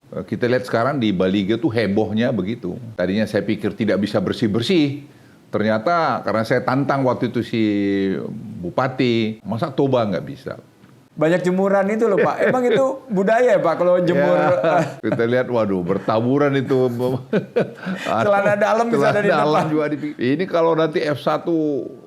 Kita lihat sekarang di Baliga tuh hebohnya begitu. Tadinya saya pikir tidak bisa bersih-bersih. Ternyata karena saya tantang waktu itu si Bupati, masa Toba nggak bisa? Banyak jemuran itu loh Pak. Emang itu budaya ya Pak kalau jemur? Ya, kita lihat, waduh, bertaburan itu. Celana dalam bisa ada di depan. Juga ini kalau nanti F1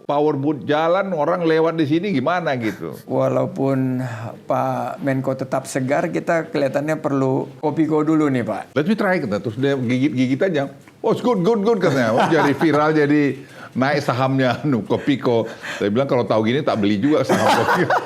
powerboat jalan, orang lewat di sini gimana gitu. Walaupun Pak Menko tetap segar, kita kelihatannya perlu Kopiko dulu nih Pak. Let me try, kata. Terus dia gigit-gigit aja. Oh, good, katanya. Oh, jadi viral, jadi naik sahamnya Kopiko. Saya bilang kalau tahu gini tak beli juga saham Kopiko.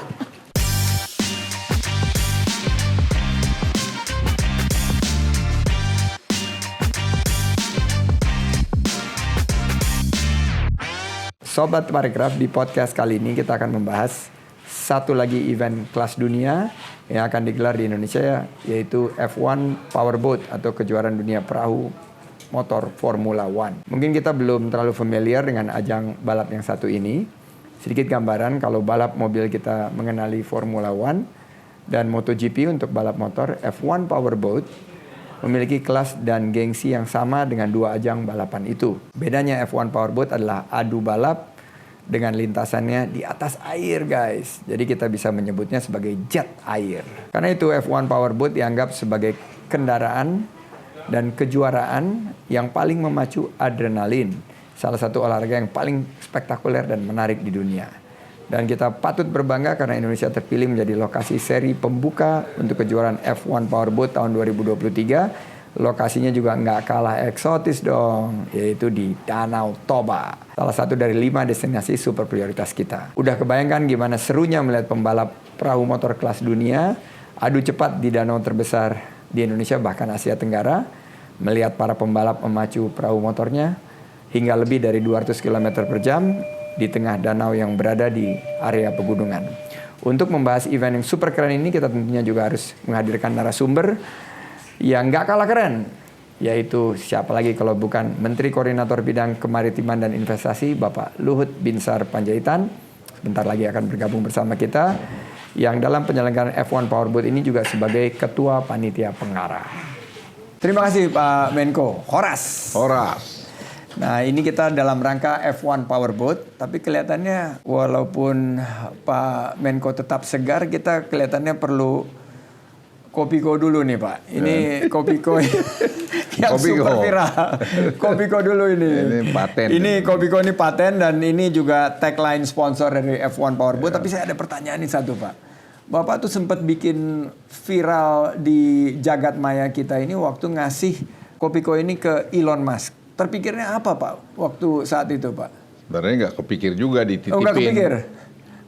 Sobat Parekraf, di podcast kali ini kita akan membahas satu lagi event kelas dunia yang akan digelar di Indonesia, yaitu F1 Powerboat atau kejuaraan dunia perahu motor Formula One. Mungkin kita belum terlalu familiar dengan ajang balap yang satu ini. Sedikit gambaran, kalau balap mobil kita mengenali Formula One dan MotoGP untuk balap motor, F1 Powerboat memiliki kelas dan gengsi yang sama dengan dua ajang balapan itu. Bedanya F1 Powerboat adalah adu balap dengan lintasannya di atas air, guys. Jadi kita bisa menyebutnya sebagai jet air. Karena itu F1 Powerboat dianggap sebagai kendaraan dan kejuaraan yang paling memacu adrenalin. Salah satu olahraga yang paling spektakuler dan menarik di dunia. Dan kita patut berbangga karena Indonesia terpilih menjadi lokasi seri pembuka untuk kejuaraan F1 Powerboat tahun 2023. Lokasinya juga nggak kalah eksotis dong, yaitu di Danau Toba. Salah satu dari 5 destinasi super prioritas kita. Udah kebayangkan gimana serunya melihat pembalap perahu motor kelas dunia adu cepat di danau terbesar di Indonesia bahkan Asia Tenggara. Melihat para pembalap memacu perahu motornya hingga lebih dari 200 km per jam di tengah danau yang berada di area pegunungan. Untuk membahas event yang super keren ini, kita tentunya juga harus menghadirkan narasumber yang gak kalah keren, yaitu siapa lagi kalau bukan Menteri Koordinator Bidang Kemaritiman dan Investasi, Bapak Luhut Binsar Panjaitan. Sebentar lagi akan bergabung bersama kita, yang dalam penyelenggaraan F1 Powerboat ini juga sebagai Ketua Panitia Pengarah. Terima kasih Pak Menko. Horas. Nah, ini kita dalam rangka F1 Powerboat, tapi kelihatannya walaupun Pak Menko tetap segar, kita kelihatannya perlu Kopiko dulu nih Pak. Ini Kopiko yang super viral. Kopiko dulu ini. Ini paten. Ini Kopiko ini paten dan ini juga tagline sponsor dari F1 Powerboat. Tapi saya ada pertanyaan nih satu Pak. Bapak tuh sempat bikin viral di jagat maya kita ini waktu ngasih Kopiko ini ke Elon Musk. Terpikirnya apa Pak waktu saat itu Pak? Sebenarnya nggak kepikir juga, dititipin. Oh, nggak kepikir?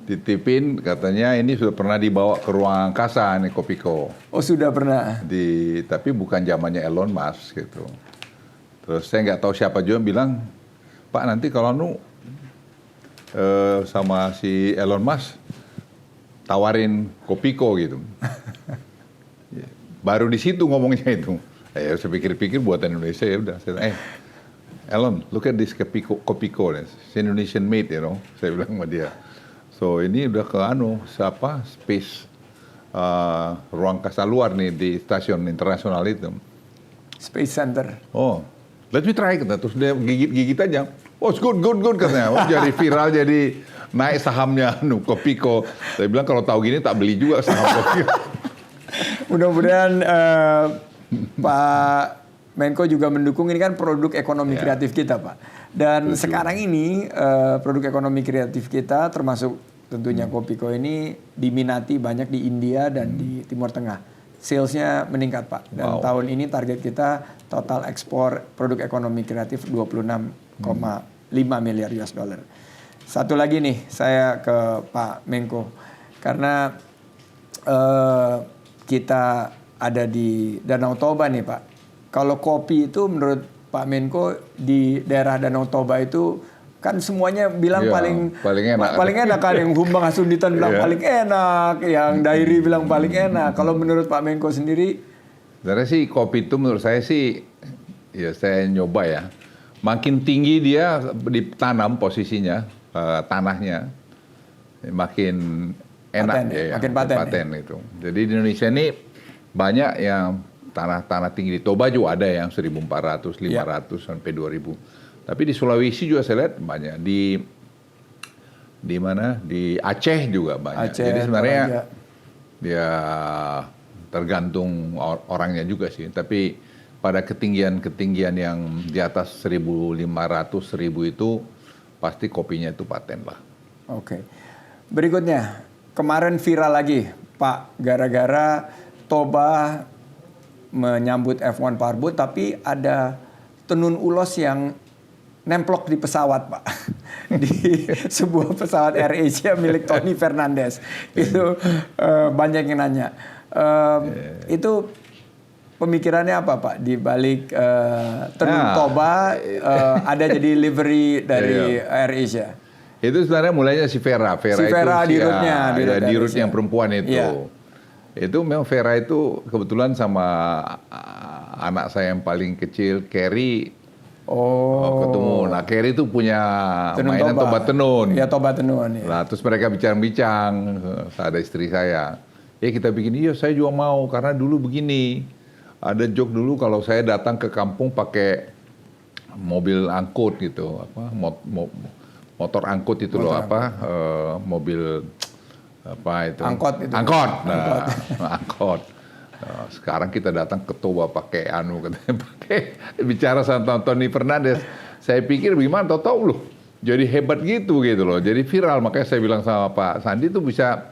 Dititipin, katanya ini sudah pernah dibawa ke ruang angkasa nih Kopiko. Oh sudah pernah? Tapi bukan zamannya Elon Musk gitu. Terus saya nggak tahu siapa juga bilang, Pak nanti kalau sama si Elon Musk tawarin Kopiko gitu. Baru di situ ngomongnya itu. Saya pikir-pikir buatan Indonesia, ya udah. Elon, look at this Kopiko, it's Indonesian made, you know. Saya bilang sama dia. So ini udah ke space ruang angkasa luar nih di stasiun internasional itu. Space Center. Oh, let me try, kata. Terus dia gigit aja. Oh, good katanya. Oh, jadi viral, jadi naik sahamnya Kopiko. Saya bilang kalau tahu gini tak beli juga saham Kopiko. Mudah-mudahan Pak Menko juga mendukung, ini kan produk ekonomi kreatif kita Pak. Dan sekarang ini produk ekonomi kreatif kita termasuk tentunya Kopiko ini diminati banyak di India dan di Timur Tengah. Salesnya meningkat Pak. Dan tahun ini target kita total ekspor produk ekonomi kreatif 26,5 miliar US dollar. Satu lagi nih saya ke Pak Menko. Karena kita ada di Danau Toba nih Pak. Kalau kopi itu menurut Pak Menko di daerah Danau Toba itu kan semuanya bilang paling enak kan, yang Humbang Hasunditan bilang paling enak, yang Dairi bilang paling enak. Kalau menurut Pak Menko sendiri? Sebenarnya sih kopi itu menurut saya sih, ya saya nyoba ya, makin tinggi dia ditanam posisinya, tanahnya makin enak, makin paten itu. Jadi di Indonesia ini banyak yang tanah tinggi di Toba juga ada yang 1.400, 500 sampai 2.000. Tapi di Sulawesi juga saya lihat banyak. Di mana? Di Aceh juga banyak. Aceh, jadi sebenarnya Toraja. dia tergantung orangnya juga sih. Tapi pada ketinggian yang di atas 1.500, 1.000 itu pasti kopinya itu paten lah. Oke. Berikutnya, kemarin viral lagi, Pak, gara-gara Toba menyambut F1 Powerboat, tapi ada tenun ulos yang nemplok di pesawat, Pak. Di sebuah pesawat AirAsia milik Tony Fernandes. Itu banyak yang nanya. Itu pemikirannya apa, Pak? Di balik tenun Toba ada jadi livery dari AirAsia. Itu sebenarnya mulainya si Vera. Si Vera itu di rootnya, di root yang perempuan itu. Iya. Itu memang Vera itu kebetulan sama anak saya yang paling kecil, Kerry. Ketemu. Nah, Kerry itu punya tenun mainan toba tenun. Ya, toba tenun. Ya. Nah, terus mereka bincang-bincang, ada istri saya. Kita bikin, iya saya juga mau, karena dulu begini. Ada joke dulu kalau saya datang ke kampung pakai mobil angkut gitu, motor angkut itu loh, mobil apa itu? Angkot itu. Angkot. Nah, angkot. Nah, sekarang kita datang ke Toba pakai bicara sama Tony Fernandes. Saya pikir bagaimana tahu loh. Jadi hebat gitu loh. Jadi viral, makanya saya bilang sama Pak Sandi itu bisa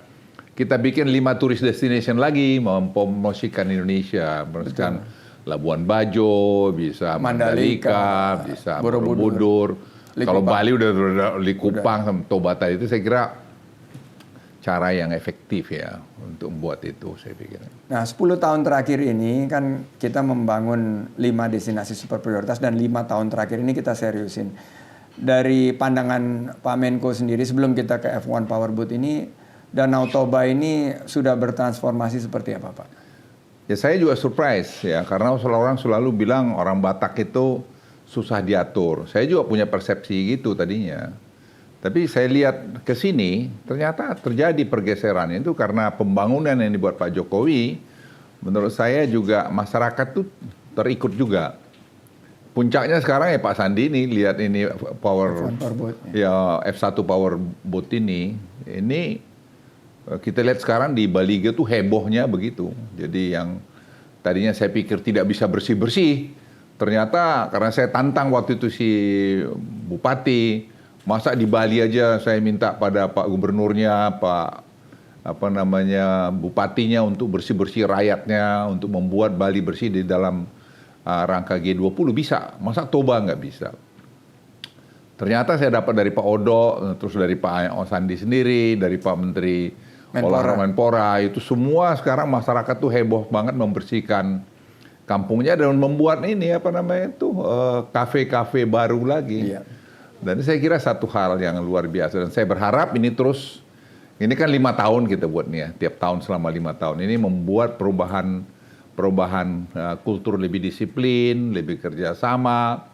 kita bikin 5 tourist destination lagi, mempromosikan Indonesia, mempromosikan Labuan Bajo, bisa Mandalika, bisa Borobudur. Kalau Bali udah Likupang sama Toba tadi, itu saya kira cara yang efektif ya untuk membuat itu, saya pikir. Nah, 10 tahun terakhir ini kan kita membangun 5 destinasi super prioritas, dan 5 tahun terakhir ini kita seriusin. Dari pandangan Pak Menko sendiri sebelum kita ke F1 Powerboat ini, Danau Toba ini sudah bertransformasi seperti apa, Pak? Ya, saya juga surprise ya, karena orang selalu bilang orang Batak itu susah diatur. Saya juga punya persepsi gitu tadinya. Tapi saya lihat ke sini, ternyata terjadi pergeseran itu karena pembangunan yang dibuat Pak Jokowi. Menurut saya juga masyarakat tuh terikut juga. Puncaknya sekarang ya Pak Sandi ini, lihat ini F1 Powerboat ini kita lihat sekarang di Bali itu hebohnya begitu. Jadi yang tadinya saya pikir tidak bisa bersih-bersih, ternyata karena saya tantang waktu itu si Bupati, masa di Bali aja saya minta pada Pak Gubernurnya, Bupatinya untuk bersih-bersih rakyatnya, untuk membuat Bali bersih di dalam rangka G20 bisa, masa Toba nggak bisa? Ternyata saya dapat dari Pak Odo, terus dari Pak Sandi sendiri, dari Pak Menteri Menpora, itu semua sekarang masyarakat tuh heboh banget membersihkan kampungnya dan membuat kafe-kafe baru lagi. Iya. Dan saya kira satu hal yang luar biasa, dan saya berharap ini terus, ini kan 5 tahun kita buat nih ya, tiap tahun selama 5 tahun ini membuat perubahan kultur lebih disiplin, lebih kerjasama,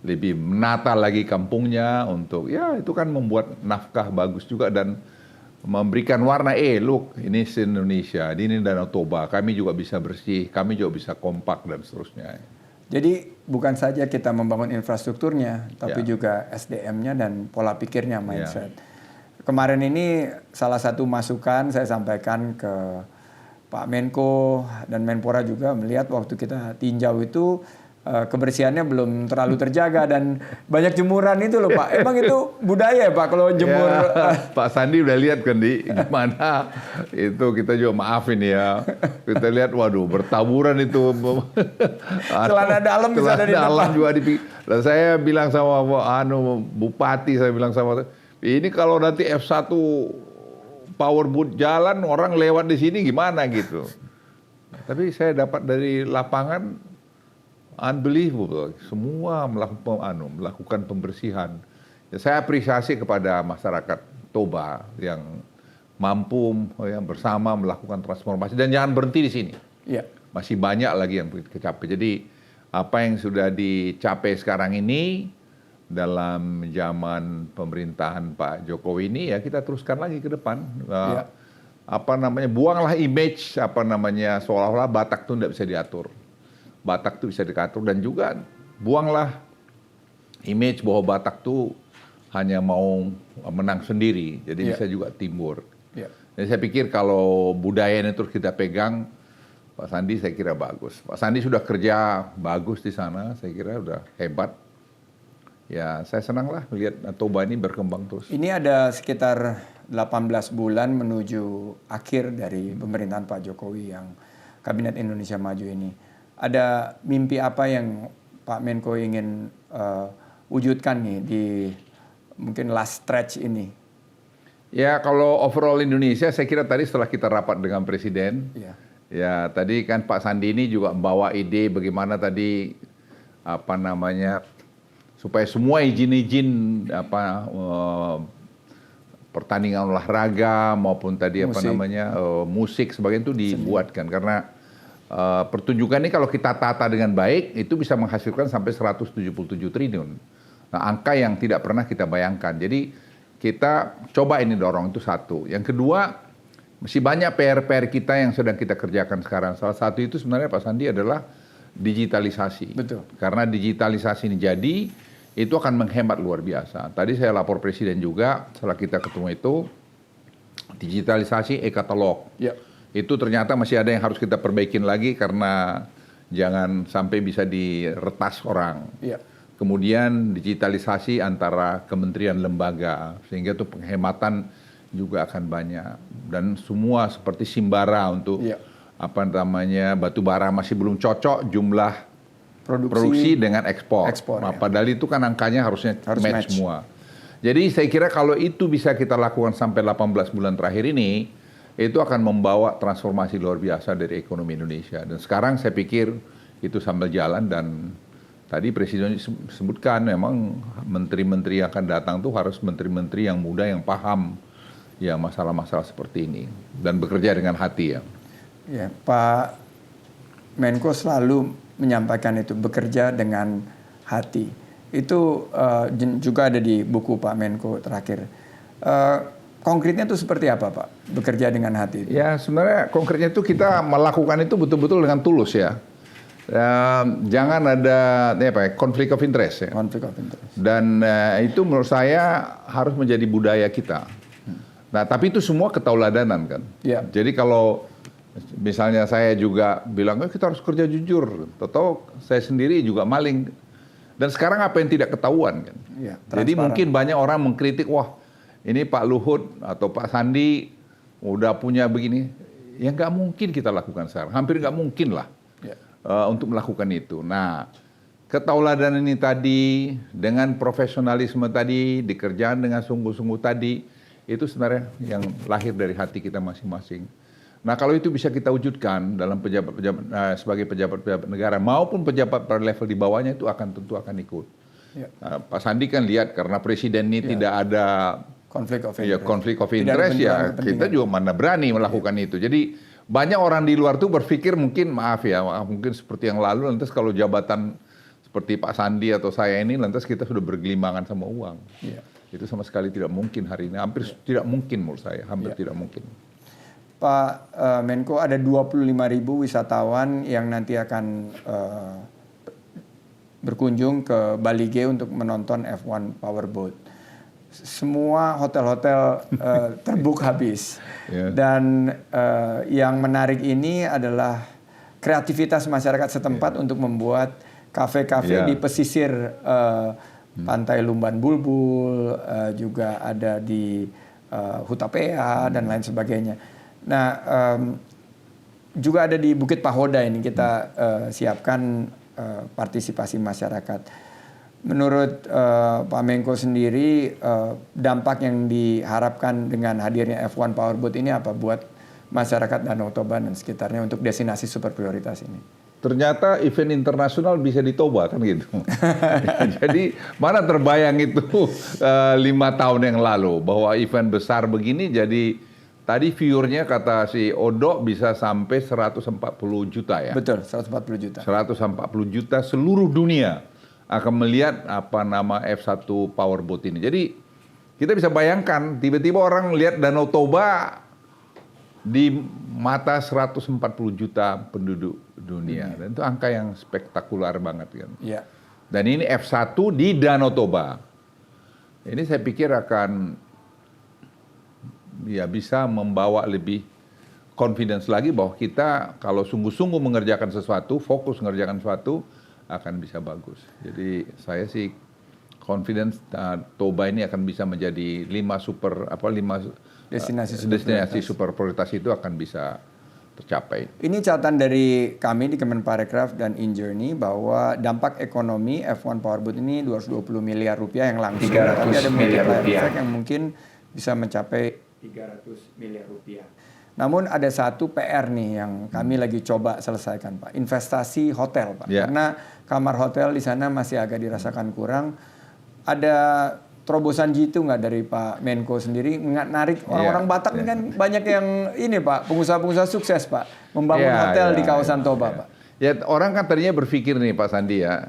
lebih menata lagi kampungnya untuk itu kan membuat nafkah bagus juga dan memberikan warna look ini Indonesia, ini Danau Toba, kami juga bisa bersih, kami juga bisa kompak dan seterusnya. Jadi bukan saja kita membangun infrastrukturnya, tapi juga SDM-nya dan pola pikirnya, mindset. Kemarin ini salah satu masukan saya sampaikan ke Pak Menko dan Menpora juga, melihat waktu kita tinjau itu kebersihannya belum terlalu terjaga dan banyak jemuran itu loh Pak. Emang itu budaya ya Pak kalau jemur? Pak Sandi udah lihat kan gimana itu, kita juga maafin ya. Kita lihat waduh bertaburan itu. Celana dalam bisa ada di depan. Juga dan saya bilang sama Bupati, saya bilang sama ini kalau nanti F1 Powerboat jalan orang lewat di sini gimana gitu. Tapi saya dapat dari lapangan unbelievable, semua melakukan pembersihan. Ya, saya apresiasi kepada masyarakat Toba yang mampu bersama melakukan transformasi dan jangan berhenti di sini. Ya. Masih banyak lagi yang kecapai. Jadi apa yang sudah dicapai sekarang ini dalam zaman pemerintahan Pak Jokowi ini ya kita teruskan lagi ke depan. Buanglah image seolah-olah Batak itu tidak bisa diatur. Batak tuh bisa diatur, dan juga buanglah image bahwa Batak tuh hanya mau menang sendiri, jadi bisa juga timbur. Jadi saya pikir kalau budaya ini terus kita pegang, Pak Sandi saya kira bagus. Pak Sandi sudah kerja bagus di sana, saya kira udah hebat. Ya saya senang lah lihat Toba ini berkembang terus. Ini ada sekitar 18 bulan menuju akhir dari pemerintahan Pak Jokowi yang Kabinet Indonesia Maju ini. Ada mimpi apa yang Pak Menko ingin wujudkan nih di mungkin last stretch ini? Ya kalau overall Indonesia, saya kira tadi setelah kita rapat dengan Presiden, ya tadi kan Pak Sandi ini juga membawa ide bagaimana tadi supaya semua izin-izin pertandingan olahraga maupun tadi musik sebagainya itu dibuatkan, karena pertunjukan ini kalau kita tata dengan baik itu bisa menghasilkan sampai 177 triliun. Nah, angka yang tidak pernah kita bayangkan. Jadi kita coba ini dorong, itu satu. Yang kedua, masih banyak PR-PR kita yang sedang kita kerjakan sekarang. Salah satu itu sebenarnya Pak Sandi adalah digitalisasi. Betul. Karena digitalisasi ini jadi, itu akan menghemat luar biasa. Tadi saya lapor Presiden juga, setelah kita ketemu itu, digitalisasi e-katalog. Itu ternyata masih ada yang harus kita perbaikin lagi karena jangan sampai bisa diretas orang. Kemudian digitalisasi antara kementerian lembaga, sehingga itu penghematan juga akan banyak. Dan semua seperti Simbara untuk batu bara masih belum cocok jumlah produksi dengan ekspor. Padahal itu kan angkanya harus match semua. Jadi saya kira kalau itu bisa kita lakukan sampai 18 bulan terakhir ini, itu akan membawa transformasi luar biasa dari ekonomi Indonesia. Dan sekarang saya pikir itu sambil jalan, dan tadi Presiden sebutkan memang menteri-menteri yang akan datang tuh harus menteri-menteri yang muda, yang paham ya masalah-masalah seperti ini dan bekerja dengan hati ya. Pak Menko selalu menyampaikan itu, bekerja dengan hati. Itu juga ada di buku Pak Menko terakhir. Konkretnya itu seperti apa Pak, bekerja dengan hati itu? Ya sebenarnya konkretnya itu kita melakukan itu betul-betul dengan tulus ya. Jangan ada konflik of interest ya. Konflik of interest. Dan itu menurut saya harus menjadi budaya kita. Nah tapi itu semua ketauladanan kan. Jadi kalau misalnya saya juga bilang kita harus kerja jujur, atau saya sendiri juga maling. Dan sekarang apa yang tidak ketahuan kan. Jadi mungkin banyak orang mengkritik, wah ini Pak Luhut atau Pak Sandi udah punya begini. Ya nggak mungkin kita lakukan sekarang, hampir nggak mungkin lah. Untuk melakukan itu. Nah, ketauladanan ini tadi, dengan profesionalisme tadi, dikerjakan dengan sungguh-sungguh tadi, itu sebenarnya yang lahir dari hati kita masing-masing. Nah, kalau itu bisa kita wujudkan dalam sebagai pejabat-pejabat negara maupun pejabat pada level di bawahnya, itu tentu akan ikut. Nah, Pak Sandi kan lihat karena Presiden ini tidak ada konflik of interest ya, kita juga mana berani melakukan itu. Jadi banyak orang di luar tuh berpikir mungkin mungkin seperti yang lalu, lantas kalau jabatan seperti Pak Sandi atau saya ini, lantas kita sudah bergelimbangan sama uang. Itu sama sekali tidak mungkin hari ini, hampir tidak mungkin menurut saya, hampir tidak mungkin. Pak Menko, ada 25.000 wisatawan yang nanti akan berkunjung ke Bali G untuk menonton F1 Powerboat. Semua hotel-hotel terbook habis. Dan yang menarik ini adalah kreativitas masyarakat setempat untuk membuat kafe-kafe di pesisir pantai Lumban Bulbul, juga ada di Hutapea dan lain sebagainya. Nah, juga ada di Bukit Pahoda ini kita siapkan partisipasi masyarakat. Menurut Pak Menko sendiri, dampak yang diharapkan dengan hadirnya F1 Powerboat ini apa buat masyarakat Danau Toba dan sekitarnya untuk destinasi super prioritas ini? Ternyata event internasional bisa di Toba kan gitu. Jadi mana terbayang itu 5 tahun yang lalu bahwa event besar begini, jadi tadi viewernya kata si Odo bisa sampai 140 juta ya. Betul, 140 juta. 140 juta seluruh dunia akan melihat F1 Powerboat ini. Jadi kita bisa bayangkan tiba-tiba orang lihat Danau Toba di mata 140 juta penduduk dunia. Dan itu angka yang spektakuler banget kan. Iya. Dan ini F1 di Danau Toba. Ini saya pikir akan ya bisa membawa lebih confidence lagi bahwa kita kalau sungguh-sungguh mengerjakan sesuatu, fokus mengerjakan sesuatu akan bisa bagus. Jadi saya sih confidence Toba ini akan bisa menjadi 5 destinasi super prioritas itu akan bisa tercapai. Ini catatan dari kami di Kemenparekraf dan InJourney bahwa dampak ekonomi F1 Powerboat ini 220 miliar rupiah yang langsung. 300 tapi ada miliar multiplier rupiah. effect yang mungkin bisa mencapai 300 miliar rupiah. Namun ada satu PR nih yang kami lagi coba selesaikan, Pak. Investasi hotel, Pak. Ya. Karena kamar hotel di sana masih agak dirasakan kurang. Ada terobosan gitu nggak dari Pak Menko sendiri narik orang-orang Batak ini kan banyak yang ini Pak, pengusaha-pengusaha sukses Pak, membangun hotel di kawasan Toba Pak. Ya orang kan tadinya berpikir nih Pak Sandi ya,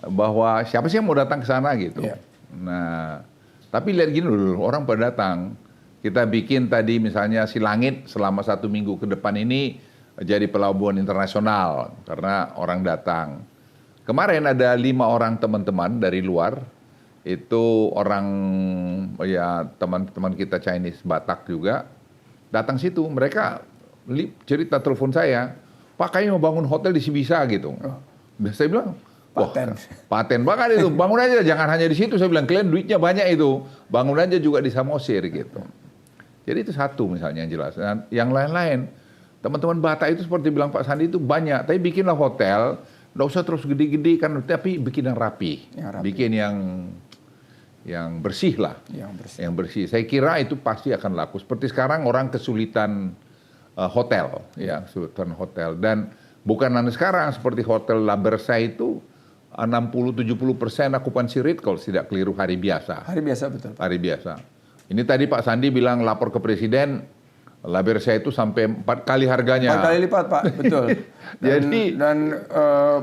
bahwa siapa sih yang mau datang ke sana gitu. Iya. Nah, tapi lihat gini dulu, orang pada datang. Kita bikin tadi misalnya Silangit selama 1 minggu ke depan ini jadi pelabuhan internasional karena orang datang. Kemarin ada 5 orang teman-teman dari luar, itu orang ya teman-teman kita Chinese Batak juga datang situ. Mereka cerita telepon saya, Pak kayaknya mau bangun hotel di Sibisa gitu. Dan saya bilang, wah, paten banget itu. Bangun aja, jangan hanya di situ. Saya bilang, kalian duitnya banyak itu. Bangun aja juga di Samosir gitu. Jadi itu satu misalnya yang jelas. Dan yang lain-lain, teman-teman Batak itu seperti bilang Pak Sandi itu banyak. Tapi bikinlah hotel, nggak usah terus gede-gede kan, tapi bikin yang rapi. Bikin yang bersih lah. Yang bersih. Saya kira itu pasti akan laku. Seperti sekarang orang kesulitan hotel, ya, kesulitan hotel. Dan bukan hanya sekarang, seperti hotel La Versailles itu 60-70% okupansi rate kalau tidak keliru hari biasa. Hari biasa betul. Hari biasa. Ini tadi Pak Sandi bilang lapor ke Presiden, La Versailles itu sampai 4 kali harganya. 4 kali lipat Pak, betul. Dan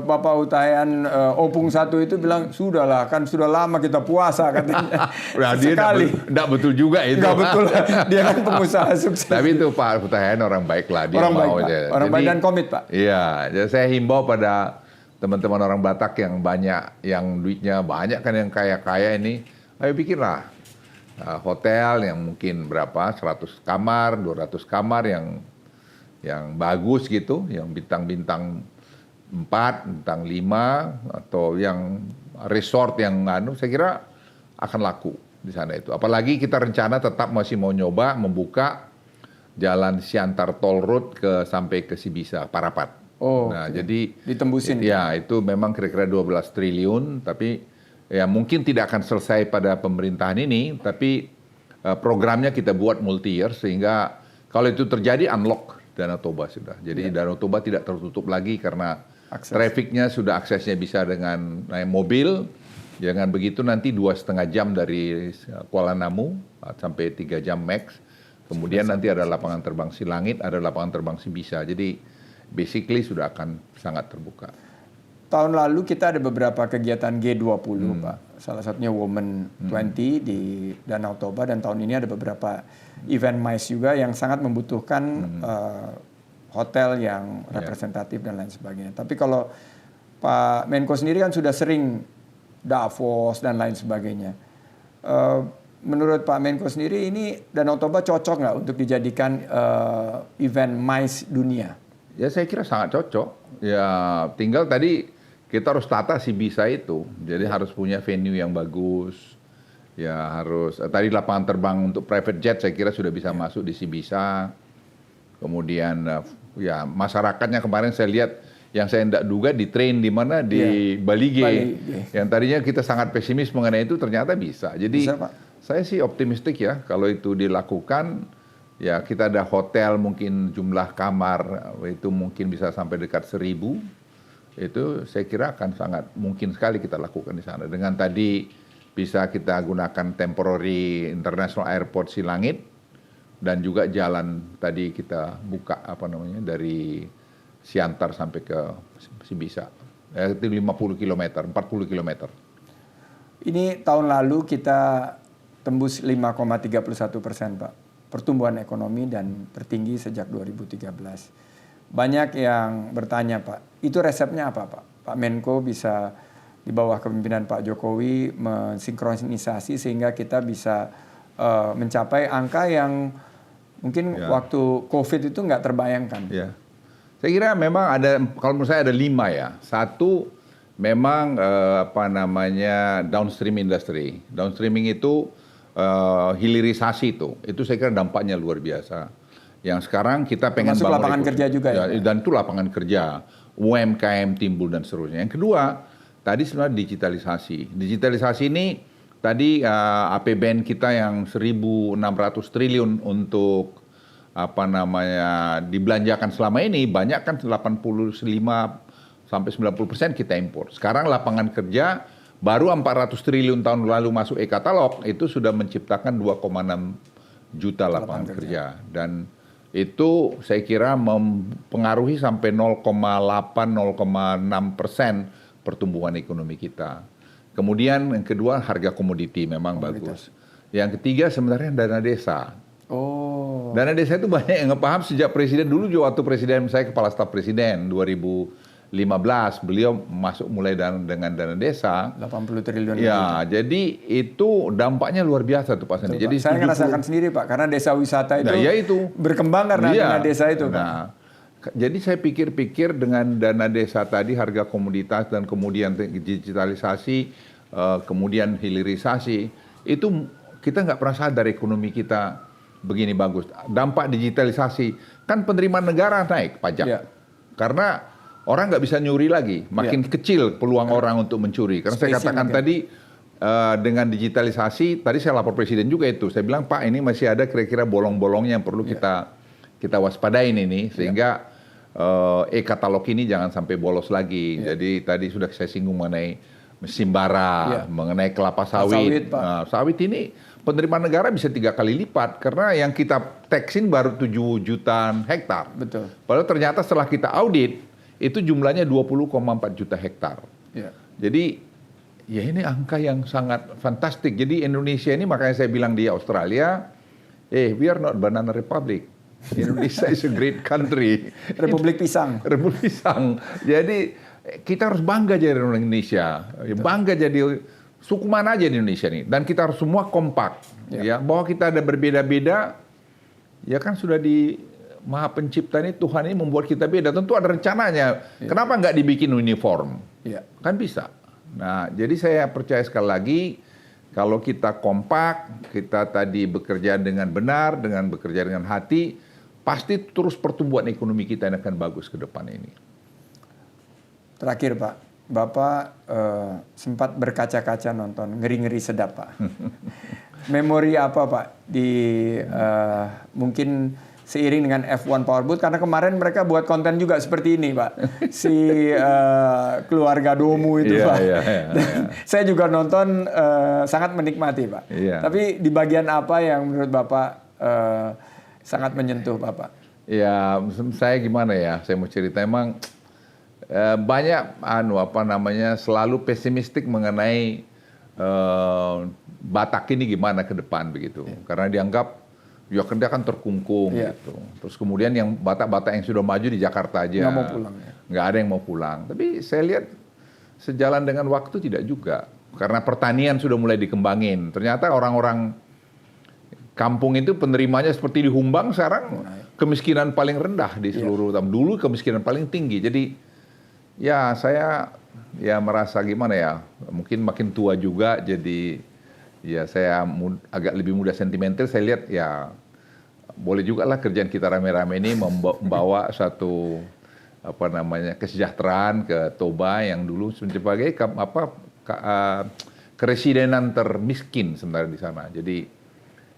Bapak Utayan Opung 1 itu bilang, sudahlah kan sudah lama kita puasa katanya. Nah, dia enggak betul juga itu. Enggak betul, dia kan pengusaha sukses. Tapi itu Pak Utayan orang baik lah. Dia orang mau baik, aja. Pak. Orang baik dan komit Pak. Iya, jadi saya himbau pada teman-teman orang Batak yang banyak, yang duitnya banyak kan, yang kaya-kaya ini, ayo bikinlah hotel yang mungkin berapa 100 kamar, 200 kamar yang bagus gitu, yang bintang-bintang 4, bintang 5 atau yang resort yang saya kira akan laku di sana itu. Apalagi kita rencana tetap masih mau nyoba membuka jalan Siantar Toll Road sampai ke Sibisa, Parapat. Nah, jadi ditembusin. Ya, itu memang kira-kira 12 triliun, tapi ya mungkin tidak akan selesai pada pemerintahan ini, tapi programnya kita buat multi-year sehingga kalau itu terjadi unlock Danau Toba sudah. Jadi Danau Toba tidak tertutup lagi karena trafficnya sudah, aksesnya bisa dengan naik mobil. Jangan begitu nanti 2,5 jam dari Kuala Namu sampai 3 jam max. Kemudian nanti ada lapangan terbang Silangit, ada lapangan terbang Sibisa. Jadi basically sudah akan sangat terbuka. Tahun lalu kita ada beberapa kegiatan G20 Pak. Salah satunya Women 20 di Danau Toba, dan tahun ini ada beberapa event MICE juga yang sangat membutuhkan hotel yang representatif dan lain sebagainya. Tapi kalau Pak Menko sendiri kan sudah sering Davos dan lain sebagainya. Menurut Pak Menko sendiri ini Danau Toba cocok nggak untuk dijadikan event MICE dunia? Ya saya kira sangat cocok. Ya tinggal tadi kita harus tata Sibisa itu. Jadi harus punya venue yang bagus. Ya harus, tadi lapangan terbang untuk private jet saya kira sudah bisa masuk di Sibisa. Kemudian ya masyarakatnya kemarin saya lihat yang saya tidak duga di train di mana di Balige. Yang tadinya kita sangat pesimis mengenai itu ternyata bisa. Jadi bisa, Pak. Saya sih optimistik ya kalau itu dilakukan. Ya kita ada hotel mungkin jumlah kamar itu mungkin bisa sampai dekat 1.000. Itu saya kira akan sangat mungkin sekali kita lakukan di sana. Dengan tadi bisa kita gunakan temporary international airport Silangit dan juga jalan tadi kita buka dari Siantar sampai ke Sibisa. Itu 50 km, 40 km. Ini tahun lalu kita tembus 5,31% Pak pertumbuhan ekonomi dan tertinggi sejak 2013. Banyak yang bertanya, Pak, itu resepnya apa, Pak? Pak Menko bisa di bawah kepemimpinan Pak Jokowi mensinkronisasi sehingga kita bisa mencapai angka yang mungkin waktu COVID itu nggak terbayangkan. Ya. Saya kira memang ada, kalau menurut saya ada 5 ya. Satu, memang downstream industry. Downstreaming itu hilirisasi itu saya kira dampaknya luar biasa. Yang sekarang kita pengen termasuk bangun lapangan kerja juga ya. Dan itu lapangan kerja, UMKM timbul dan seterusnya. Yang kedua, tadi sebenarnya digitalisasi. Digitalisasi ini tadi APBN kita yang 1.600 triliun untuk dibelanjakan selama ini, banyak kan 85 sampai 90% kita impor. Sekarang lapangan kerja baru 400 triliun tahun lalu masuk e-katalog, itu sudah menciptakan 2,6 juta lapangan kerja. Dan itu saya kira mempengaruhi sampai 0,8-0,6% pertumbuhan ekonomi kita. Kemudian yang kedua, harga komoditi memang bagus. Yang ketiga sebenarnya dana desa. Oh. Dana desa itu banyak yang nggak paham sejak presiden dulu juga, waktu presiden saya kepala staf presiden 2015 beliau masuk mulai dengan dana desa 80 triliun. Ya, jadi itu dampaknya luar biasa tuh Pak Sandi. Jadi saya ngerasakan sendiri Pak, karena desa wisata itu, berkembang karena dana desa itu Pak. Jadi saya pikir-pikir dengan dana desa tadi, harga komoditas dan kemudian digitalisasi, kemudian hilirisasi, itu kita nggak pernah sadar ekonomi kita begini bagus. Dampak digitalisasi, kan penerimaan negara naik pajak. Ya. Karena orang nggak bisa nyuri lagi, makin kecil peluang orang untuk mencuri. Karena saya katakan tadi, dengan digitalisasi, tadi saya lapor presiden juga itu. Saya bilang, Pak, ini masih ada kira-kira bolong-bolongnya yang perlu kita waspadain ini, sehingga e-katalog ini jangan sampai bolos lagi. Jadi tadi sudah saya singgung mengenai mesin bara, mengenai kelapa sawit. Sawit ini penerimaan negara bisa 3 kali lipat karena yang kita taxin baru 7 jutaan hektar. Betul. Padahal ternyata setelah kita audit itu jumlahnya 20,4 juta hektar. Jadi ya ini angka yang sangat fantastik. Jadi Indonesia ini, makanya saya bilang di Australia, we are not banana republic. Indonesia is a great country. Republik pisang. Republik pisang. Jadi kita harus bangga jadi orang Indonesia. Bangga jadi suku mana aja di Indonesia nih. Dan kita harus semua kompak. Ya, bahwa kita ada berbeda-beda. Ya kan sudah di Maha Pencipta ini, Tuhan ini membuat kita beda. Tentu ada rencananya. Kenapa nggak dibikin uniform? Kan bisa. Nah, jadi saya percaya sekali lagi, kalau kita kompak, kita tadi bekerja dengan benar, dengan bekerja dengan hati, pasti terus pertumbuhan ekonomi kita akan bagus ke depan ini. Terakhir Pak, Bapak sempat berkaca-kaca nonton Ngeri-Ngeri Sedap Pak. Memori apa Pak mungkin seiring dengan F1 Powerboat, karena kemarin mereka buat konten juga seperti ini Pak. Si keluarga Domu itu Pak. Saya juga nonton, sangat menikmati Pak. Tapi di bagian apa yang menurut Bapak sangat menyentuh Bapak? Ya, saya gimana ya, saya mau cerita, emang banyak selalu pesimistik mengenai Batak ini gimana ke depan begitu. Karena dianggap ya kerja kan terkungkung gitu. Terus kemudian yang Batak-Batak yang sudah maju di Jakarta aja nggak mau pulang, nggak ada yang mau pulang. Tapi saya lihat sejalan dengan waktu tidak juga, karena pertanian sudah mulai dikembangin. Ternyata orang-orang kampung itu penerimanya seperti di Humbang, sekarang kemiskinan paling rendah di seluruh dulu kemiskinan paling tinggi. Jadi ya saya ya merasa gimana ya, mungkin makin tua juga, jadi ya saya agak lebih mudah sentimental. Saya lihat ya boleh juga lah kerjaan kita rame-rame ini membawa satu kesejahteraan ke Toba yang dulu sebagai keresidenan termiskin sebenarnya di sana. Jadi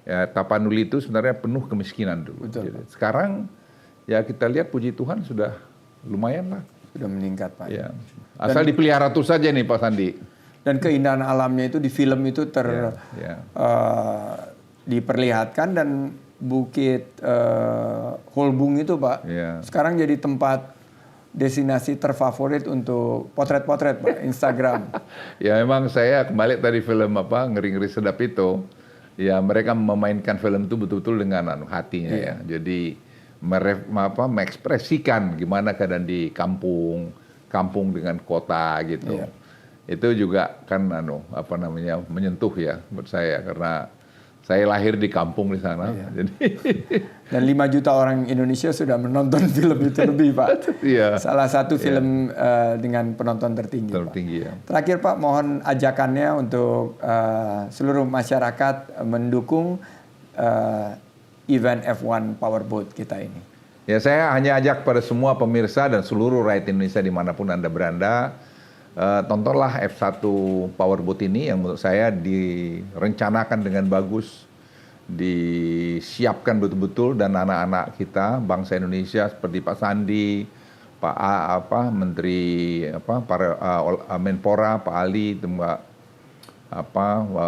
ya, Tapanuli itu sebenarnya penuh kemiskinan dulu. Jadi, sekarang ya kita lihat puji Tuhan sudah lumayan lah. Sudah meningkat Pak. Ya. Asal dipelihara terus saja nih Pak Sandi. Dan keindahan alamnya itu di film itu diperlihatkan, dan Bukit Holbung itu Pak, sekarang jadi tempat destinasi terfavorit untuk potret-potret Pak, Instagram. Ya memang saya kembali tadi film Ngeri-Ngeri Sedap itu, Ya mereka memainkan film itu betul-betul dengan hatinya ya. Jadi mengekspresikan gimana keadaan di kampung, kampung dengan kota gitu. Itu juga kan menyentuh ya buat saya karena saya lahir di kampung di sana. Jadi dan 5 juta orang Indonesia sudah menonton film itu lebih, Pak. Salah satu film dengan penonton tertinggi. Tertinggi, Pak. Terakhir, Pak, mohon ajakannya untuk seluruh masyarakat mendukung event F1 Powerboat kita ini. Ya, saya hanya ajak pada semua pemirsa dan seluruh rakyat Indonesia dimanapun Anda berada, tontonlah F1 Powerboat ini yang menurut saya direncanakan dengan bagus, disiapkan betul-betul, dan anak-anak kita bangsa Indonesia seperti Pak Sandi, Menteri Menpora, Pak Ali,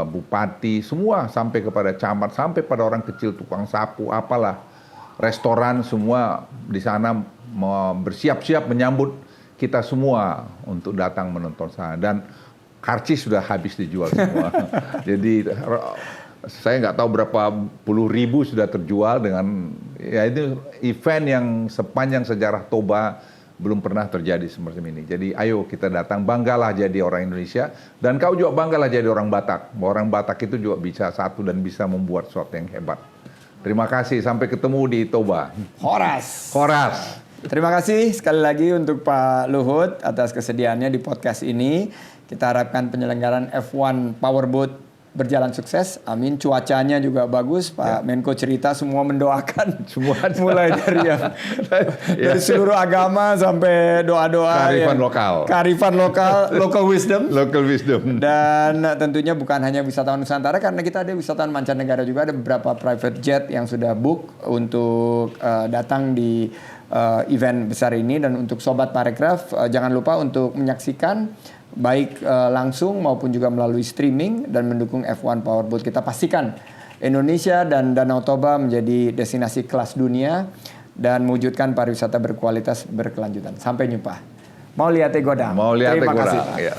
Bupati, semua sampai kepada camat, sampai pada orang kecil tukang sapu, restoran semua di sana bersiap-siap menyambut kita semua untuk datang menonton sana, dan karcis sudah habis dijual semua. Jadi saya nggak tahu berapa puluh ribu sudah terjual dengan itu event yang sepanjang sejarah Toba belum pernah terjadi seperti ini. Jadi ayo kita datang, banggalah jadi orang Indonesia, dan kau juga banggalah jadi orang Batak. Orang Batak itu juga bisa satu dan bisa membuat sesuatu yang hebat. Terima kasih, sampai ketemu di Toba. Horas. Terima kasih sekali lagi untuk Pak Luhut atas kesediaannya di podcast ini. Kita harapkan penyelenggaraan F1 Powerboat berjalan sukses. Amin. Cuacanya juga bagus. Pak Menko cerita semua mendoakan. Semua mulai dari dari seluruh agama sampai doa-doa. Kearifan lokal, local wisdom. Local wisdom. Dan tentunya bukan hanya wisatawan Nusantara, karena kita ada wisatawan mancanegara juga. Ada beberapa private jet yang sudah book untuk datang di event besar ini. Dan untuk Sobat Parekraf, jangan lupa untuk menyaksikan baik langsung maupun juga melalui streaming dan mendukung F1 Powerboat. Kita pastikan Indonesia dan Danau Toba menjadi destinasi kelas dunia dan mewujudkan pariwisata berkualitas berkelanjutan. Sampai jumpa. Mau lihat Godang. Terima kasih. Ya.